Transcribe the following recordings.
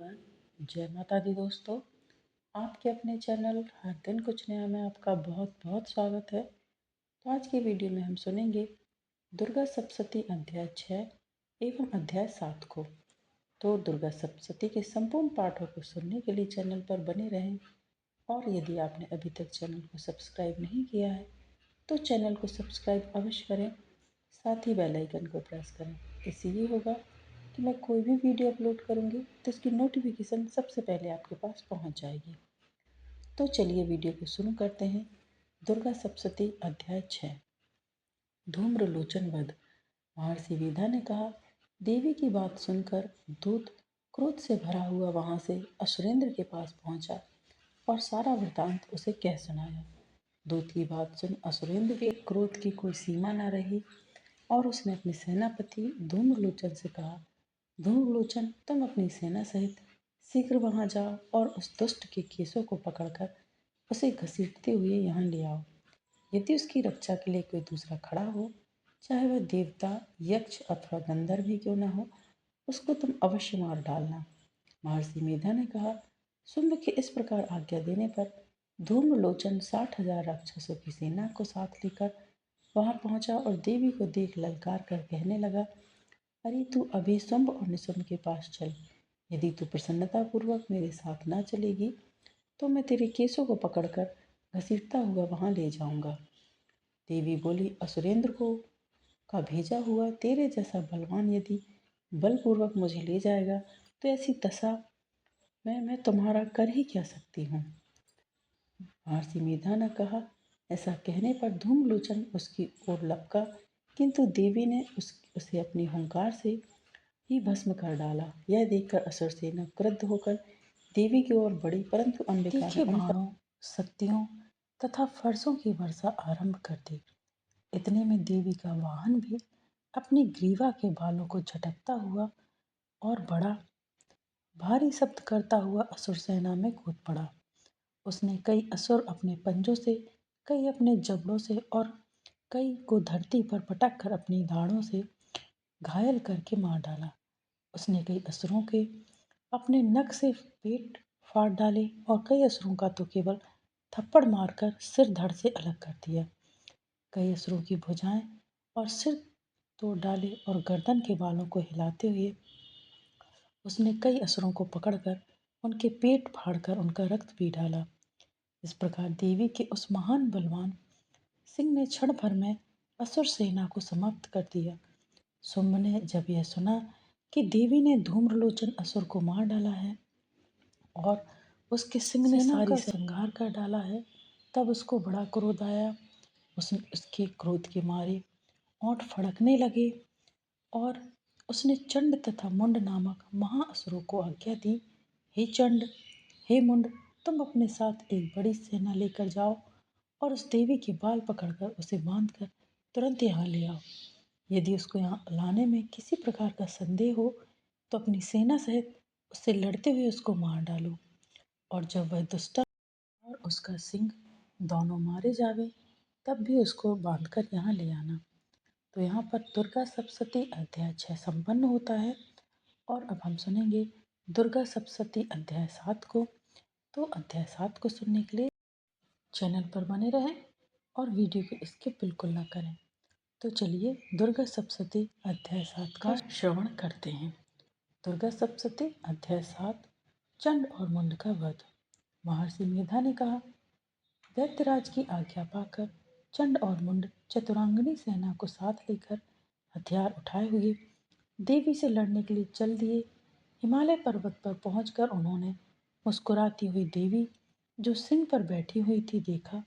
Everyone, जय माता दी दोस्तों। आपके अपने चैनल हर दिन कुछ नया में आपका बहुत बहुत स्वागत है। तो आज की वीडियो में हम सुनेंगे दुर्गा सप्तशती अध्याय 6 एवं अध्याय 7 को। तो दुर्गा सप्तशती के संपूर्ण पाठों को सुनने के लिए चैनल पर बने रहें और यदि आपने अभी तक चैनल को सब्सक्राइब नहीं किया है तो चैनल को सब्सक्राइब अवश्य करें, साथ ही बेल आइकन को प्रेस करें। इससे ये होगा कि मैं कोई भी वीडियो अपलोड करूँगी तो इसकी नोटिफिकेशन सबसे पहले आपके पास पहुँच जाएगी। तो चलिए वीडियो को शुरू करते हैं। दुर्गा सप्तशती अध्याय 6 धूम्रलोचन वध। महर्षि वेदा ने कहा, देवी की बात सुनकर दूत क्रोध से भरा हुआ वहां से असुरेंद्र के पास पहुंचा और सारा वृतांत उसे कह सुनाया। दूत की बात सुन असुरेंद्र के क्रोध की कोई सीमा न रही और उसने अपने सेनापति धूम्रलोचन से कहा, धूम्रलोचन, तुम अपनी सेना सहित शीघ्र वहां जाओ और उस दुष्ट के केसों को पकड़कर उसे घसीटते हुए यहाँ ले आओ। यदि उसकी रक्षा के लिए कोई दूसरा खड़ा हो, चाहे वह देवता, यक्ष अथवा गंधर्व भी क्यों न हो, उसको तुम अवश्य मार डालना। महर्षि मेधा ने कहा। शुंभ के इस प्रकार आज्ञा देने पर धूम्रलोचन 60,000 राक्षसों की सेना को साथ लेकर वहां पहुंचा और देवी को देख ललकार कर कहने लगा, अरे तू अभी शुंभ और निशुंभ के पास चल। यदि तू प्रसन्नता पूर्वक मेरे साथ ना चलेगी तो मैं तेरे केसों को पकड़कर घसीटता हुआ वहां ले जाऊंगा। देवी बोली, असुरेंद्र को का भेजा हुआ तेरे जैसा बलवान यदि बलपूर्वक मुझे ले जाएगा तो ऐसी दशा में मैं तुम्हारा कर ही क्या सकती हूँ। महर्षि मेधा ने कहा। ऐसा कहने पर धूम्रलोचन उसकी ओर लपका, किंतु देवी ने उसे अपनी हुंकार से ही भस्म कर डाला। यह देखकर असुर सेना क्रुद्ध होकर देवी की ओर बढ़ी, परंतु अंबिका ने बाणों, शक्तियों तथा फरसों की वर्षा आरंभ कर दी। इतने में देवी का वाहन भी अपनी ग्रीवा के बालों को झटकता हुआ और बड़ा भारी शब्द करता हुआ असुर सेना में कूद पड़ा। उसने कई असुर अपने पंजों से, कई अपने जबड़ों से और कई को धरती पर पटक कर अपनी दाढ़ों से घायल करके मार डाला। उसने कई असुरों के अपने नख से पेट फाड़ डाले और कई असुरों का तो केवल थप्पड़ मारकर सिर धड़ से अलग कर दिया। कई असुरों की भुजाएं और सिर तोड़ डाले और गर्दन के बालों को हिलाते हुए उसने कई असुरों को पकड़कर उनके पेट फाड़कर उनका रक्त पी डाला। इस प्रकार देवी के उस महान बलवान सिंह ने क्षण भर में असुर सेना को समाप्त कर दिया। शुंभ ने जब यह सुना कि देवी ने धूम्रलोचन असुर को मार डाला है और उसके सिंह ने सारी संहार कर डाला है, तब उसको बड़ा क्रोध आया। उसके क्रोध के मारे ओंठ फड़कने लगे और उसने चंड तथा मुंड नामक महाअसुरों को आज्ञा दी, हे चंड, हे मुंड, तुम अपने साथ एक बड़ी सेना लेकर जाओ और उस देवी के बाल पकड़कर उसे बांधकर तुरंत यहाँ ले आओ। यदि उसको यहाँ लाने में किसी प्रकार का संदेह हो तो अपनी सेना सहित उससे लड़ते हुए उसको मार डालो, और जब वह दुष्टा और उसका सिंह दोनों मारे जावे तब भी उसको बांधकर यहाँ ले आना। तो यहाँ पर दुर्गा सप्तशती अध्याय 6 संपन्न होता है और अब हम सुनेंगे दुर्गा सप्तशती अध्याय 7 को। तो अध्याय 7 को सुनने के लिए चैनल पर बने रहें और वीडियो को स्किप बिल्कुल ना करें। तो चलिए दुर्गा सप्तशती अध्याय 7 का श्रवण करते हैं। दुर्गा सप्तशती अध्याय 7 चंड और मुंड का वध। महर्षि मेधा ने कहा, दैत्यराज की आज्ञा पाकर चंड और मुंड चतुरांगनी सेना को साथ लेकर हथियार उठाए हुए देवी से लड़ने के लिए चल दिए। हिमालय पर्वत पर पहुंचकर उन्होंने मुस्कुराती हुई देवी जो सिंह पर बैठी हुई थी देखा।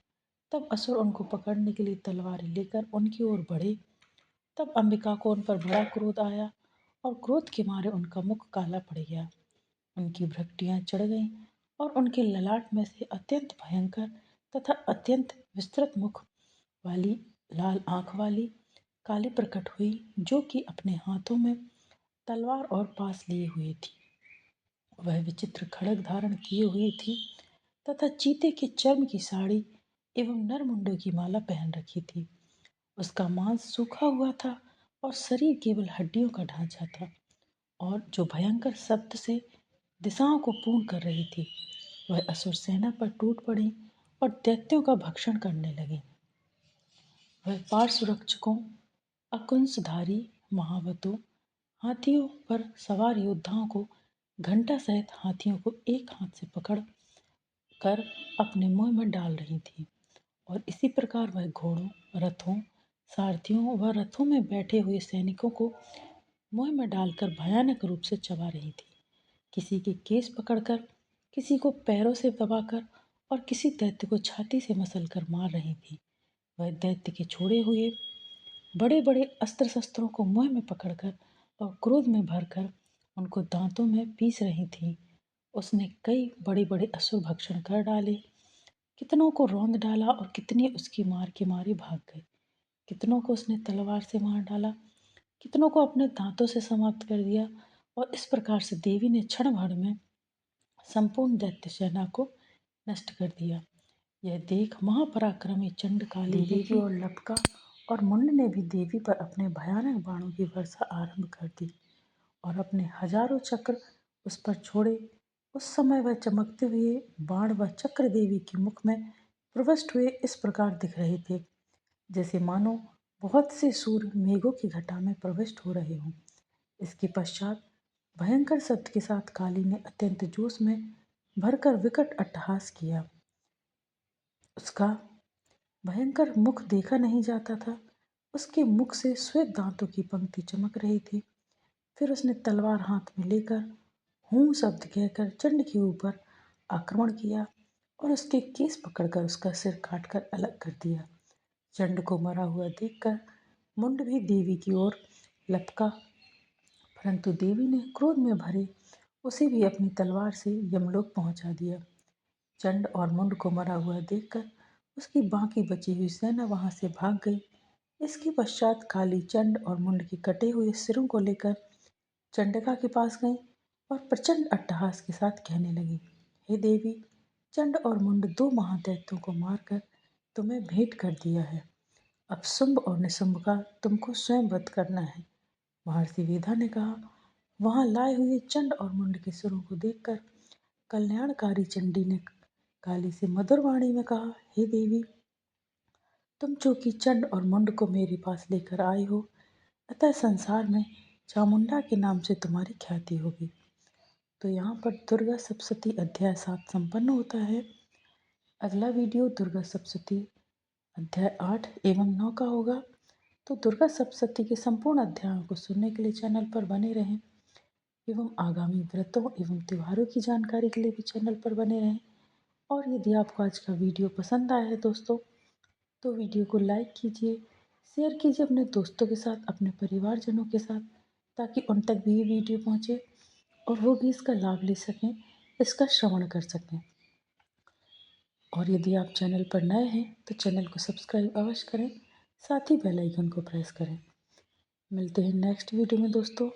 तब असुर उनको पकड़ने के लिए तलवारें लेकर उनकी ओर बढ़े। तब अंबिका को उन पर बड़ा क्रोध आया और क्रोध के मारे उनका मुख काला पड़ गया, उनकी भ्रकटियां चढ़ गईं और उनके ललाट में से अत्यंत भयंकर तथा अत्यंत विस्तृत मुख वाली लाल आंख वाली काली प्रकट हुई, जो कि अपने हाथों में तलवार और पास लिए हुए थी। वह विचित्र खड्ग धारण किए हुए थी तथा चीते के चर्म की साड़ी एवं नरमुंडों की माला पहन रखी थी। उसका मांस सूखा हुआ था और शरीर केवल हड्डियों का ढांचा था, और जो भयंकर शब्द से दिशाओं को पूर्ण कर रही थी। वह असुर सेना पर टूट पड़ी और दैत्यों का भक्षण करने लगी। वह पार्श्वरक्षकों, अकुंसधारी महावतों, हाथियों पर सवार योद्धाओं को, घंटा सहित हाथियों को एक हाथ से पकड़ कर अपने मुंह में डाल रही थी और इसी प्रकार वह घोड़ों, रथों, सारथियों व रथों में बैठे हुए सैनिकों को मुंह में डालकर भयानक रूप से चबा रही थी। किसी के केस पकड़कर, किसी को पैरों से दबाकर और किसी दैत्य को छाती से मसलकर मार रही थी। वह दैत्य के छोड़े हुए बड़े बड़े अस्त्र शस्त्रों को मुंह में पकड़कर और क्रोध में भरकर उनको दांतों में पीस रही थी। उसने कई बड़े बड़े असुर भक्षण कर डाले, कितनों को रौंद डाला और कितने उसकी मार के मारे भाग गए। कितनों को उसने तलवार से मार डाला, कितनों को अपने दांतों से समाप्त कर दिया और इस प्रकार से देवी ने क्षण भर में संपूर्ण दैत्य सेना को नष्ट कर दिया। यह देख महापराक्रमी चंडकाली देवी और लपका और मुंड ने भी देवी पर अपने भयानक बाणों की वर्षा आरंभ कर दी और अपने हजारों चक्र उस पर छोड़े। उस समय वह चमकते हुए बाण व चक्र देवी के मुख में प्रविष्ट हुए इस प्रकार दिख रहे थे, जैसे मानो बहुत से सूर्य मेघों की घटा में प्रविष्ट हो रहे हों। इसके पश्चात भयंकर शब्द के साथ काली ने अत्यंत जोश में भरकर विकट अट्टहास किया। उसका भयंकर मुख देखा नहीं जाता था। उसके मुख से श्वेत दांतों की पंक्ति चमक रही थी। फिर उसने तलवार हाथ में लेकर हूँ शब्द कहकर चंड के ऊपर आक्रमण किया और उसके केस पकड़कर उसका सिर काटकर अलग कर दिया। चंड को मरा हुआ देखकर मुंड भी देवी की ओर लपका, परंतु देवी ने क्रोध में भरे उसे भी अपनी तलवार से यमलोक पहुंचा दिया। चंड और मुंड को मरा हुआ देखकर उसकी बाकी बची हुई सेना वहां से भाग गई। इसके पश्चात काली चंड और मुंड के कटे हुए सिरों को लेकर चंडिका के पास गई और प्रचंड अट्टहास के साथ कहने लगी, हे देवी, चंड और मुंड दो महादैत्यों को मारकर तुम्हें भेंट कर दिया है। अब शुंभ और निशुंभ का तुमको स्वयं वध करना है। महर्षि वेदा ने कहा। वहां लाए हुए चंड और मुंड के सिरों को देखकर कल्याणकारी चंडी ने काली से मधुर वाणी में कहा, हे देवी, तुम चूंकि चंड और मुंड को मेरे पास लेकर आई हो, अतः संसार में चामुंडा के नाम से तुम्हारी ख्याति होगी। तो यहाँ पर दुर्गा सप्तशती अध्याय 7 संपन्न होता है। अगला वीडियो दुर्गा सप्तशती अध्याय 8 एवं 9 का होगा। तो दुर्गा सप्तशती के संपूर्ण अध्यायों को सुनने के लिए चैनल पर बने रहें एवं आगामी व्रतों एवं त्योहारों की जानकारी के लिए भी चैनल पर बने रहें। और यदि आपको आज का वीडियो पसंद आया है दोस्तों, तो वीडियो को लाइक कीजिए, शेयर कीजिए अपने दोस्तों के साथ, अपने परिवारजनों के साथ, ताकि उन तक भी ये वीडियो पहुँचे और वो भी इसका लाभ ले सकें, इसका श्रवण कर सकें। और यदि आप चैनल पर नए हैं तो चैनल को सब्सक्राइब अवश्य करें, साथ ही बेल आइकन को प्रेस करें। मिलते हैं नेक्स्ट वीडियो में दोस्तों।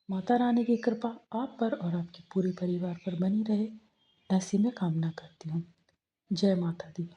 माता रानी की कृपा आप पर और आपके पूरे परिवार पर बनी रहे, ऐसी मैं कामना करती हूँ। जय माता दी।